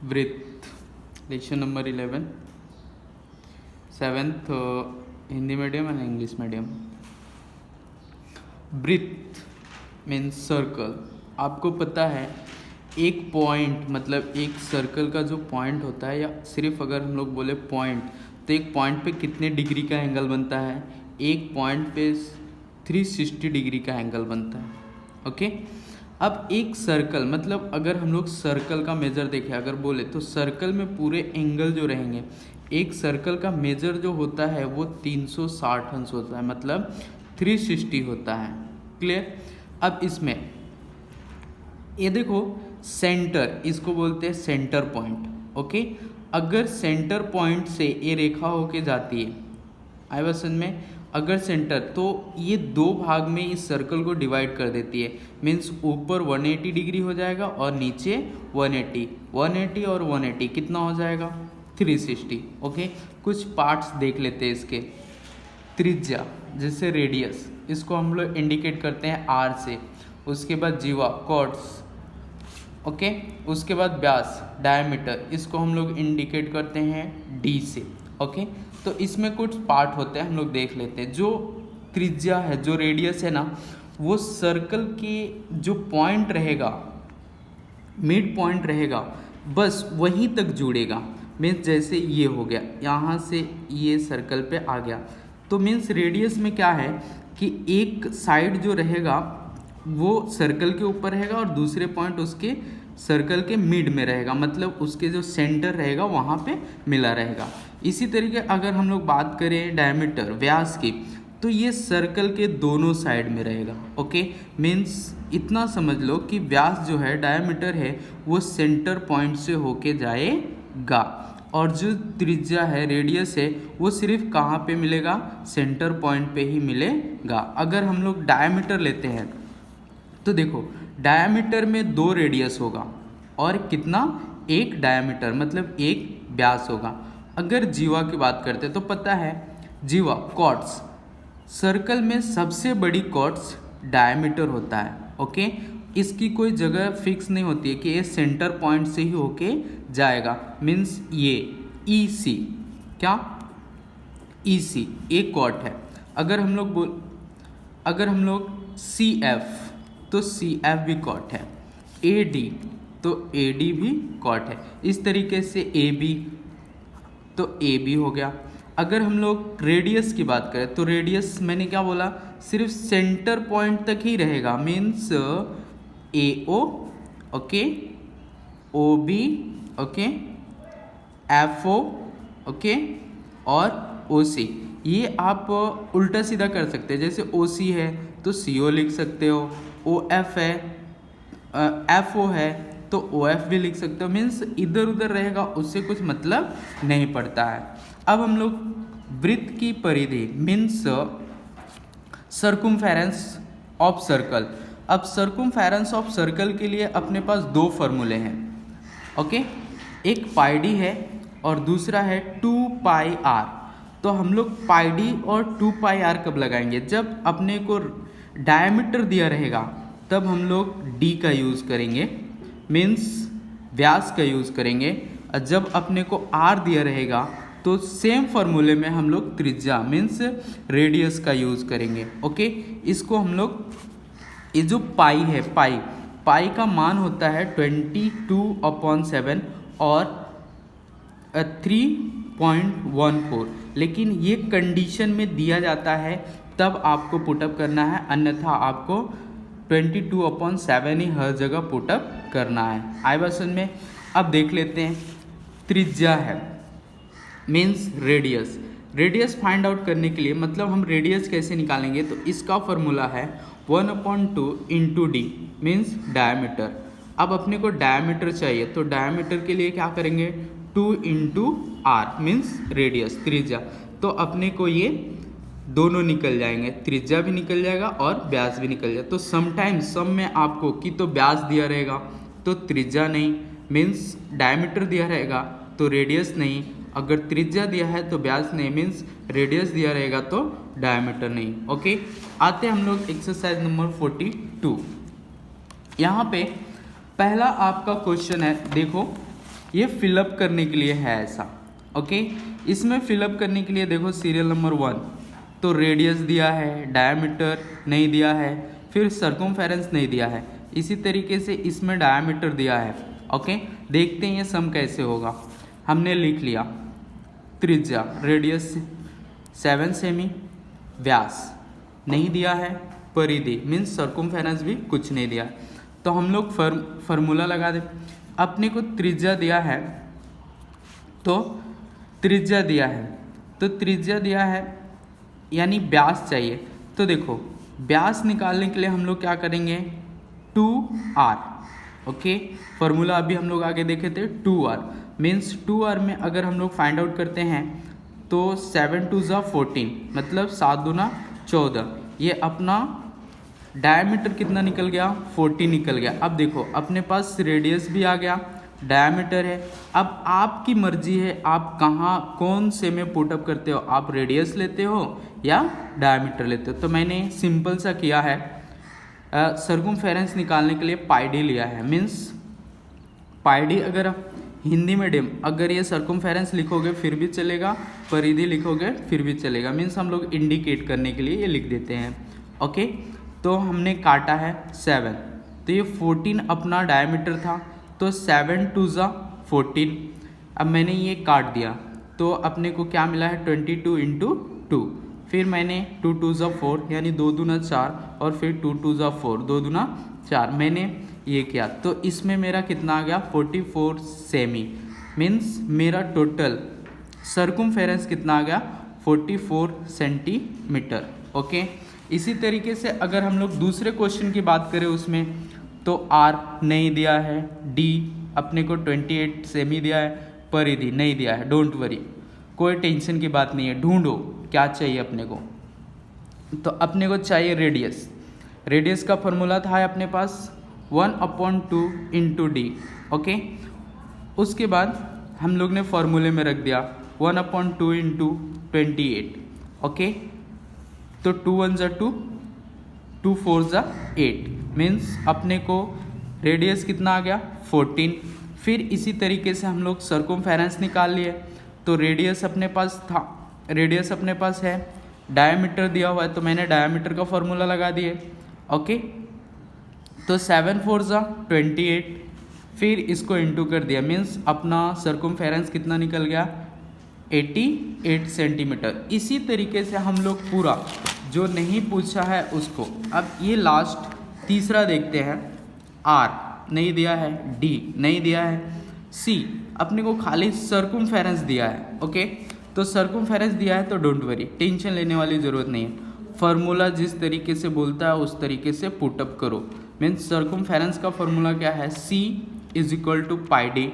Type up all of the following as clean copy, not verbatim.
वृत्त, lecture number 11, 7th Hindi medium and English medium. वृत्त means circle. आपको पता है एक पॉइंट मतलब एक सर्कल का जो पॉइंट होता है, या सिर्फ अगर हम लोग बोले पॉइंट, तो एक पॉइंट पे कितने डिग्री का एंगल बनता है? एक पॉइंट पे 360 डिग्री का एंगल बनता है। ओके, अब एक सर्कल मतलब अगर हम लोग सर्कल का मेजर देखें, अगर बोले तो सर्कल में पूरे एंगल जो रहेंगे, एक सर्कल का मेजर जो होता है वो 360 अंश होता है, मतलब 360 होता है। क्लियर? अब इसमें ये देखो सेंटर, इसको बोलते हैं सेंटर पॉइंट। ओके, अगर सेंटर पॉइंट से ये रेखा होके जाती है, आए बात समझ में? अगर सेंटर, तो ये दो भाग में इस सर्कल को डिवाइड कर देती है। मीन्स ऊपर 180 डिग्री हो जाएगा और नीचे 180 और 180 कितना हो जाएगा? 360। ओके, कुछ पार्ट्स देख लेते हैं इसके। त्रिज्या जैसे रेडियस, इसको हम लोग इंडिकेट करते हैं आर से। उसके बाद जीवा कॉर्ड्स, ओके, उसके बाद व्यास डायमीटर, इसको हम लोग इंडिकेट करते हैं डी से। ओके, तो इसमें कुछ पार्ट होते हैं, हम लोग देख लेते हैं। जो त्रिज्या है, जो रेडियस है ना, वो सर्कल के जो पॉइंट रहेगा, मिड पॉइंट रहेगा, बस वहीं तक जुड़ेगा। मीन्स जैसे ये हो गया, यहाँ से ये सर्कल पे आ गया, तो मीन्स रेडियस में क्या है कि एक साइड जो रहेगा वो सर्कल के ऊपर रहेगा और दूसरे पॉइंट उसके सर्कल के मिड में रहेगा, मतलब उसके जो सेंटर रहेगा वहाँ पे मिला रहेगा। इसी तरीके अगर हम लोग बात करें डायमीटर व्यास की, तो ये सर्कल के दोनों साइड में रहेगा। ओके, मीन्स इतना समझ लो कि व्यास जो है, डायमीटर है, वो सेंटर पॉइंट से होके जाएगा, और जो त्रिज्या है, रेडियस है, वो सिर्फ कहाँ पे मिलेगा? सेंटर पॉइंट पे ही मिलेगा। अगर हम लोग डायमीटर लेते हैं तो देखो, डायमीटर में 2 रेडियस होगा और कितना? एक डायमीटर मतलब एक व्यास होगा। अगर जीवा की बात करते हैं तो पता है जीवा कॉर्ड्स, सर्कल में सबसे बड़ी कॉर्ड्स डायमीटर होता है। ओके, इसकी कोई जगह फिक्स नहीं होती है कि ये सेंटर पॉइंट से ही होके जाएगा। मीन्स ये ई सी, क्या ई सी एक कॉर्ड है। अगर हम लोग सी एफ, तो सी एफ भी कॉट है। ए डी, तो ए डी भी कॉट है। इस तरीके से ए बी, तो ए बी हो गया। अगर हम लोग रेडियस की बात करें तो रेडियस मैंने क्या बोला? सिर्फ सेंटर पॉइंट तक ही रहेगा। Means A O, okay, O B, okay, F O, okay, और ओ सी। ये आप उल्टा सीधा कर सकते हैं। जैसे ओ सी है तो सी ओ लिख सकते हो, ओ एफ है, एफ ओ है तो ओ एफ भी लिख सकते हो। मीन्स इधर उधर रहेगा, उससे कुछ मतलब नहीं पड़ता है। अब हम लोग वृत्त की परिधि मीन्स सर्कुम्फेरेंस ऑफ सर्कल। अब सर्कुम्फेरेंस ऑफ सर्कल के लिए अपने पास 2 फॉर्मूले हैं। ओके, एक पाई डी है और दूसरा है 2 पाई आर। तो हम लोग पाई डी और 2 पाई आर कब लगाएंगे? जब अपने को डायमीटर दिया रहेगा तब हम लोग डी का यूज़ करेंगे, मीन्स व्यास का यूज़ करेंगे। और जब अपने को आर दिया रहेगा तो सेम फॉर्मूले में हम लोग त्रिज्या मीन्स रेडियस का यूज़ करेंगे। ओके, इसको हम लोग, ये जो पाई है, पाई का मान होता है 22/7 और 3.14, लेकिन ये कंडीशन में दिया जाता है तब आपको पुटअप करना है, अन्यथा आपको 22/7 ही हर जगह पुटअप करना है। आई बात समझ में? अब देख लेते हैं। त्रिज्या है मीन्स रेडियस फाइंड आउट करने के लिए, मतलब हम रेडियस कैसे निकालेंगे? तो इसका फॉर्मूला है 1/2 इंटू डी मीन्स डायमीटर। अब अपने को डायमीटर चाहिए तो डायमीटर के लिए क्या करेंगे? 2 इंटू आर मीन्स रेडियस, त्रिज्या। तो अपने को ये दोनों निकल जाएंगे, त्रिज्या भी निकल जाएगा और व्यास भी निकल जाएगा। तो समटाइम्स सम में आपको कि तो व्यास दिया रहेगा तो त्रिज्या नहीं, मीन्स डायमीटर दिया रहेगा तो रेडियस नहीं, अगर त्रिज्या दिया है तो व्यास नहीं, मीन्स रेडियस दिया रहेगा तो डायमीटर नहीं। ओके, आते हम लोग एक्सरसाइज नंबर 42। यहाँ पे पहला आपका क्वेश्चन है, देखो ये फिलअप करने के लिए है ऐसा। ओके, इसमें फिलअप करने के लिए देखो सीरियल नंबर 1 तो रेडियस दिया है, डायामीटर नहीं दिया है, फिर सर्कमफेरेंस नहीं दिया है। इसी तरीके से इसमें डायामीटर दिया है। ओके, देखते हैं ये सम कैसे होगा। हमने लिख लिया त्रिज्या, रेडियस 7 सेमी, व्यास नहीं दिया है, परिधि मीन्स सर्कमफेरेंस भी कुछ नहीं दिया। तो हम लोग फार्मूला लगा दे। अपने को त्रिज्या दिया है तो त्रिज्या दिया है तो त्रिज्या दिया है यानी व्यास चाहिए। तो देखो व्यास निकालने के लिए हम लोग क्या करेंगे 2r। ओके, फार्मूला अभी हम लोग आगे देखे थे 2r मीन्स 2r में अगर हम लोग फाइंड आउट करते हैं तो 7 2 ज़ा 14 मतलब 7 दूना 14। ये अपना डायमीटर कितना निकल गया 40 निकल गया। अब देखो अपने पास रेडियस भी आ गया, डायमीटर है। अब आपकी मर्जी है आप कहाँ कौन से में पुटअप करते हो, आप रेडियस लेते हो या डायमीटर लेते हो। तो मैंने सिंपल सा किया है, सर्कमफेरेंस निकालने के लिए पाई डी लिया है। मीन्स पाई डी अगर हिंदी मीडियम अगर ये सर्कमफेरेंस लिखोगे फिर भी चलेगा, परिधि लिखोगे फिर भी चलेगा। मीन्स हम लोग इंडिकेट करने के लिए ये लिख देते हैं। ओके, तो हमने काटा है 7 तो ये 14 अपना डायमीटर था तो 7 2 ज़ा 14। अब मैंने ये काट दिया तो अपने को क्या मिला है 22 इंटू 2। फिर मैंने 2 2 ज़ा 4 यानी 2 दूना 4 और फिर 2 2 ज़ा 4 2 दूना 4 मैंने ये किया। तो इसमें मेरा कितना आ गया 44 सेमी। मीन्स मेरा टोटल सर्कमफेरेंस कितना आ गया 44 सेंटीमीटर। ओके, इसी तरीके से अगर हम लोग दूसरे क्वेश्चन की बात करें उसमें तो r नहीं दिया है, d अपने को 28 सेमी दिया है, परिधि नहीं दिया है। डोंट वरी, कोई टेंशन की बात नहीं है, ढूंढो क्या चाहिए अपने को। तो अपने को चाहिए रेडियस। रेडियस का फॉर्मूला था अपने पास 1/2 इंटू डी। ओके, उसके बाद हम लोग ने फॉर्मूले में रख दिया 1/2 इंटू 28। ओके, तो 2 1 ज़ा 2 2 4 ज़ा 8 मीन्स अपने को रेडियस कितना आ गया 14। फिर इसी तरीके से हम लोग सर्कमफेरेंस निकाल लिए। तो रेडियस अपने पास था, रेडियस अपने पास है, डायमीटर दिया हुआ है तो मैंने डायमीटर का फॉर्मूला लगा दिए। ओके, तो 7 4 ज़ा 28 फिर इसको इंटू कर दिया मीन्स अपना सर्कमफेरेंस कितना निकल गया 88 सेंटीमीटर। इसी तरीके से हम लोग पूरा जो नहीं पूछा है उसको, अब ये लास्ट तीसरा देखते हैं। r नहीं दिया है, d नहीं दिया है, c अपने को खाली सर्कमफेरेंस दिया है। ओके, तो सर्कमफेरेंस दिया है तो डोंट वरी, टेंशन लेने वाली ज़रूरत नहीं है। फार्मूला जिस तरीके से बोलता है उस तरीके से पुटअप करो। मीन्स सर्कमफेरेंस का फॉर्मूला क्या है c = पाई डी।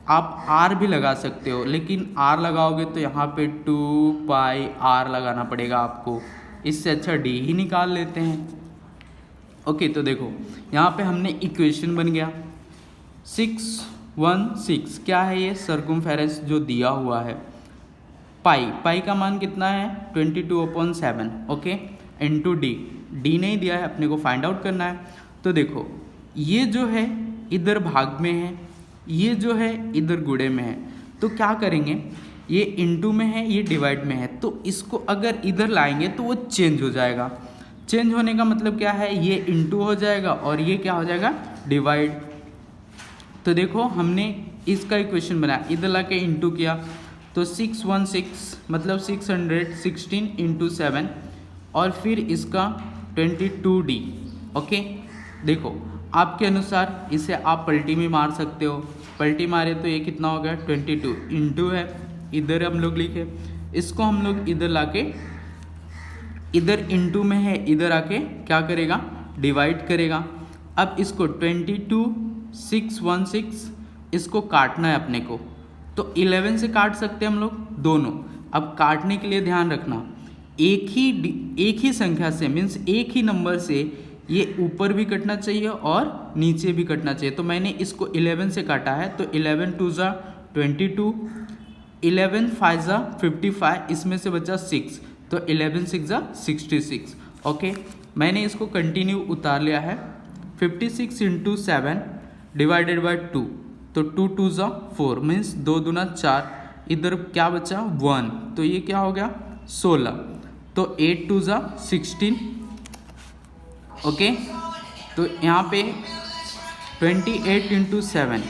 आप r भी लगा सकते हो लेकिन r लगाओगे तो यहाँ पे 2 पाई r लगाना पड़ेगा आपको, इससे अच्छा d ही निकाल लेते हैं। ओके, तो देखो यहाँ पे हमने इक्वेशन बन गया 616 क्या है ये सर्कमफेरेंस जो दिया हुआ है। पाई का मान कितना है 22/7। ओके, इंटू डी नहीं दिया है, अपने को फाइंड आउट करना है। तो देखो ये जो है इधर भाग में है, ये जो है इधर गुणे में है। तो क्या करेंगे, ये इंटू में है ये डिवाइड में है, तो इसको अगर इधर लाएंगे तो वो चेंज हो जाएगा। चेंज होने का मतलब क्या है, ये इंटू हो जाएगा और ये क्या हो जाएगा डिवाइड। तो देखो हमने इसका इक्वेशन बनाया, इधर ला के इंटू किया तो 616 मतलब 616 इंटू 7 और फिर इसका 22d। ओके, देखो आपके अनुसार इसे आप पलटी में मार सकते हो, पलटी मारे तो ये कितना हो गया 22 इंटू है, इधर हम लोग लिखे, इसको हम लोग इधर लाके, इधर इंटू में है इधर आके क्या करेगा डिवाइड करेगा। अब इसको 22 616 इसको काटना है अपने को, तो 11 से काट सकते हैं हम लोग दोनों। अब काटने के लिए ध्यान रखना एक ही संख्या से मीन्स एक ही नंबर से ये ऊपर भी कटना चाहिए और नीचे भी कटना चाहिए। तो मैंने इसको 11 से काटा है तो 11 2 ज़ा 22, 11 5 ज़ा 55, इसमें से बचा 6 तो 11 6 ज़ा 66। ओके, मैंने इसको कंटिन्यू उतार लिया है 56 इंटू 7 डिवाइडेड बाई 2 तो तो 2 2 ज़ा 4 मीन्स 2 दूना 4, इधर क्या बचा 1, तो ये क्या हो गया 16, तो 8 2 ज़ा 16। ओके, तो यहाँ पे 28 इंटू 7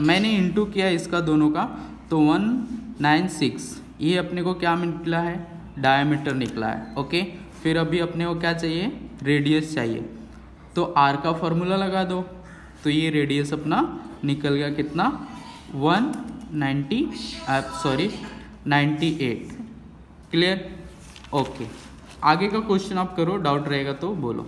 मैंने इंटू किया इसका दोनों का, तो 196, ये अपने को क्या निकला है, डायमीटर निकला है। ओके, फिर अभी अपने को क्या चाहिए, रेडियस चाहिए, तो आर का फॉर्मूला लगा दो, तो ये रेडियस अपना निकल गया कितना 98। क्लियर? ओके, आगे का क्वेश्चन आप करो, डाउट रहेगा तो बोलो।